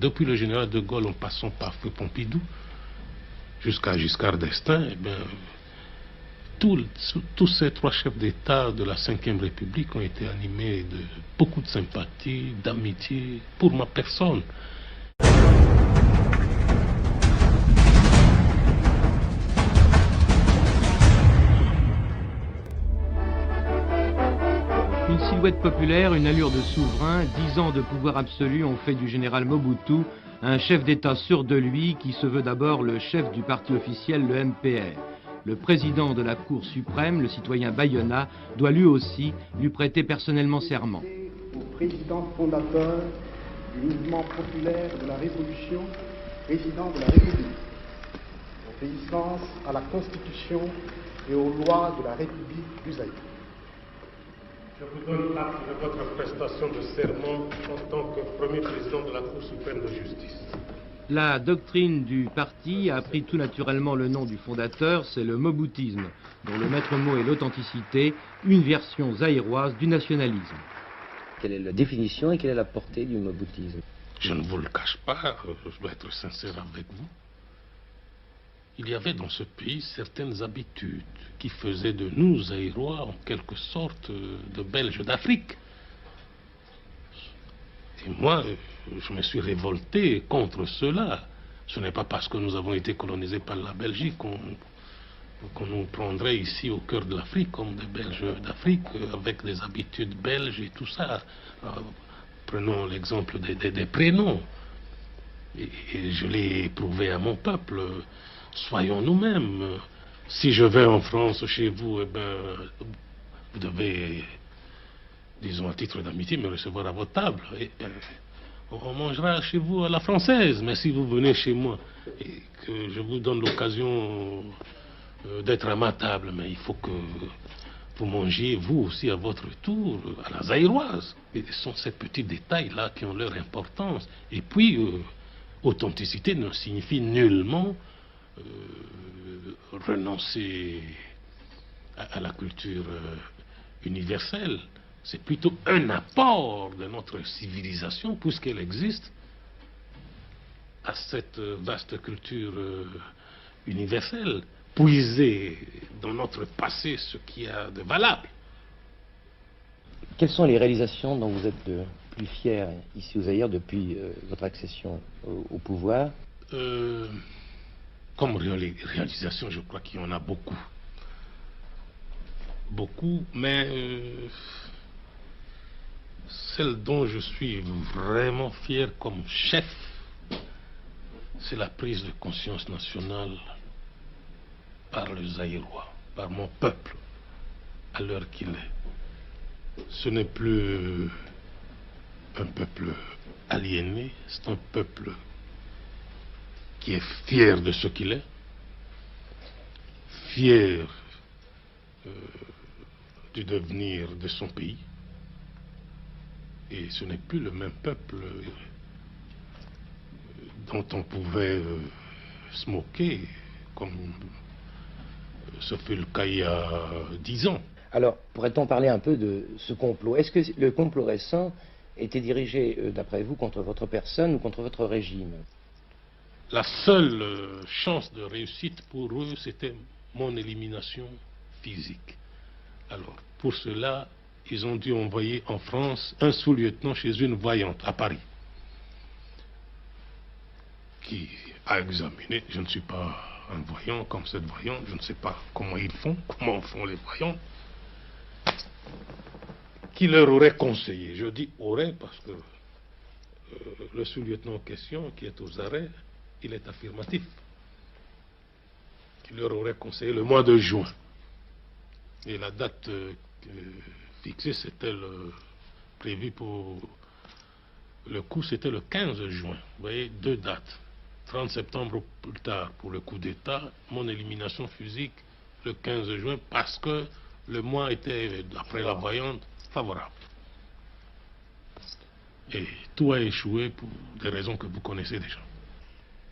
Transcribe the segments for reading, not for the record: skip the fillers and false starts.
Depuis le général de Gaulle en passant par Feu Pompidou jusqu'à Giscard d'Estaing, eh bien, tous ces trois chefs d'État de la Ve République ont été animés de beaucoup de sympathie, d'amitié pour ma personne. Une silhouette populaire, une allure de souverain, 10 ans de pouvoir absolu ont fait du général Mobutu un chef d'État sûr de lui qui se veut d'abord le chef du parti officiel, le MPR. Le président de la Cour suprême, le citoyen Bayona, doit lui aussi lui prêter personnellement serment. Au président fondateur du mouvement populaire de la Révolution, président de la République, obéissance à la Constitution et aux lois de la République du Zaïre. Je vous donne l'acte de votre prestation de serment en tant que premier président de la Cour suprême de justice. La doctrine du parti a pris tout naturellement le nom du fondateur, c'est le moboutisme, dont le maître mot est l'authenticité, une version zaïroise du nationalisme. Quelle est la définition et quelle est la portée du moboutisme? Je ne vous le cache pas, je dois être sincère avec vous. Il y avait dans ce pays certaines habitudes qui faisaient de nous, Zaïrois, en quelque sorte de Belges d'Afrique. Et moi, je me suis révolté contre cela. Ce n'est pas parce que nous avons été colonisés par la Belgique qu'on nous prendrait ici au cœur de l'Afrique comme des Belges d'Afrique, avec des habitudes belges et tout ça. Prenons l'exemple des prénoms. Et je l'ai prouvé à mon peuple. Soyons nous-mêmes. Si je vais en France chez vous, eh ben, vous devez, disons à titre d'amitié, me recevoir à votre table. Et, on mangera chez vous à la française. Mais si vous venez chez moi et que je vous donne l'occasion d'être à ma table, mais il faut que vous mangiez vous aussi à votre tour à la zaïroise. Et ce sont ces petits détails-là qui ont leur importance. Et puis, authenticité ne signifie nullement renoncer à la culture universelle. C'est plutôt un apport de notre civilisation, puisqu'elle existe, à cette vaste culture universelle, puiser dans notre passé ce qu'il y a de valable. Quelles sont les réalisations dont vous êtes le plus fier ici au Zaïre depuis votre accession au pouvoir? Comme réalisation, je crois qu'il y en a beaucoup. Beaucoup, mais celle dont je suis vraiment fier comme chef, c'est la prise de conscience nationale par le Zaïrois, par mon peuple, à l'heure qu'il est. Ce n'est plus un peuple aliéné, c'est un peuple qui est fier de ce qu'il est, fier du devenir de son pays. Et ce n'est plus le même peuple dont on pouvait se moquer, comme ce fut le cas il y a 10 ans. Alors, pourrait-on parler un peu de ce complot? Est-ce que le complot récent était dirigé, d'après vous, contre votre personne ou contre votre régime? La seule chance de réussite pour eux, c'était mon élimination physique. Alors, pour cela, ils ont dû envoyer en France un sous-lieutenant chez une voyante à Paris, qui a examiné. Je ne suis pas un voyant comme cette voyante, je ne sais pas comment ils font, comment font les voyants, qui leur aurait conseillé. Je dis aurait parce que le sous-lieutenant en question, qui est aux arrêts, il est affirmatif, qui leur aurait conseillé le mois de juin. Et la date fixée, c'était prévu pour le coup, c'était le 15 juin. Vous voyez, deux dates. 30 septembre ou plus tard pour le coup d'État, mon élimination physique le 15 juin, parce que le mois était, d'après la voyante, favorable. Et tout a échoué pour des raisons que vous connaissez déjà.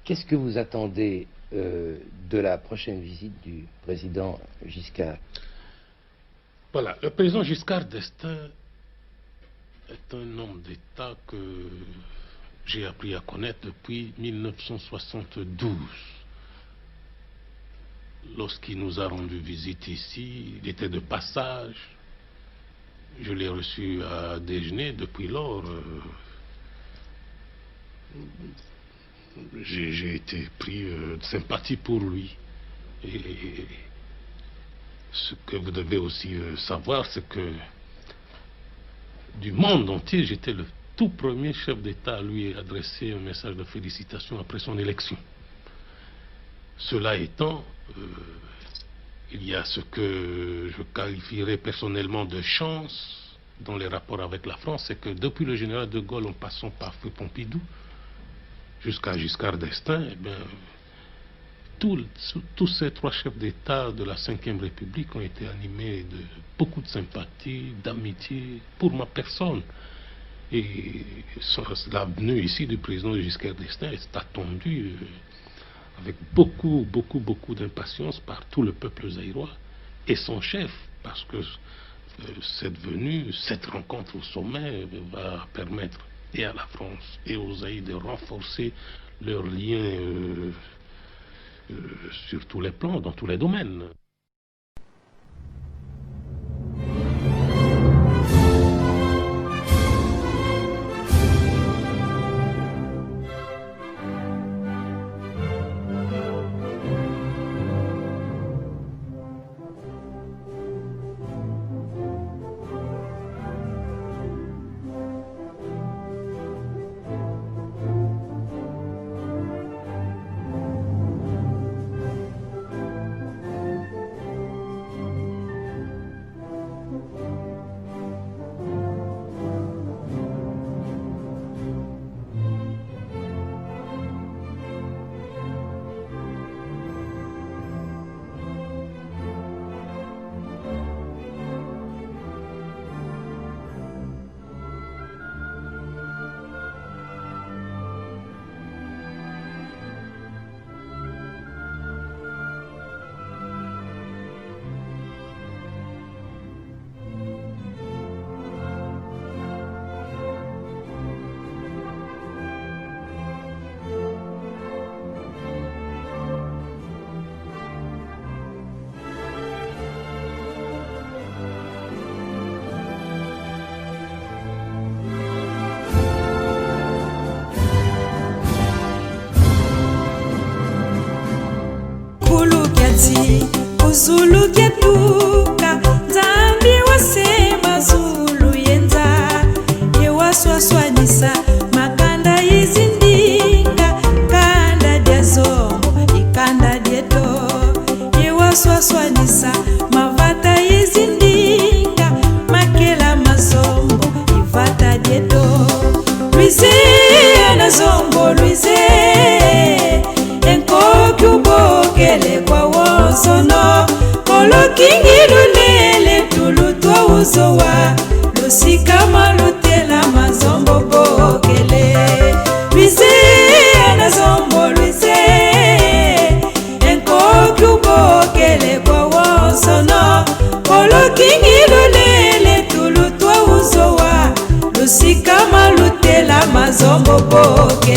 Qu'est-ce que vous attendez de la prochaine visite du président Giscard? Voilà, le président Giscard d'Estaing est un homme d'État que j'ai appris à connaître depuis 1972. Lorsqu'il nous a rendu visite ici, il était de passage. Je l'ai reçu à déjeuner. Depuis lors, j'ai été pris de sympathie pour lui. Et ce que vous devez aussi savoir, c'est que du monde entier, j'étais le tout premier chef d'État à lui adresser un message de félicitations après son élection. Cela étant, il y a ce que je qualifierais personnellement de chance dans les rapports avec la France, c'est que depuis le général de Gaulle, en passant par Feu Pompidou, jusqu'à Giscard d'Estaing, eh bien, tous ces trois chefs d'État de la Ve République ont été animés de beaucoup de sympathie, d'amitié pour ma personne. Et la venue ici du président Giscard d'Estaing est attendue avec beaucoup d'impatience par tout le peuple zaïrois et son chef, parce que cette venue, cette rencontre au sommet va permettre et à la France et aux Zaïre de renforcer leurs liens sur tous les plans, dans tous les domaines. Zulu ketuka Zambi wasema Zulu yenza Yewaswaswanisa makanda yizindinga Kanda dia zombo ikanda dieto Yewaswaswanisa mavata yizindinga Makela mazombo ivata dieto Luize na zombo Luize Enko kubokele kwa wosono Kolo kingi lulele tulutwa uzowa Lusika malutela mazombo bokele Luize na zombo luize Enko kubokele kwa wosono Kolo kingi lulele tulutwa uzowa Lusika malutela mazombo bokele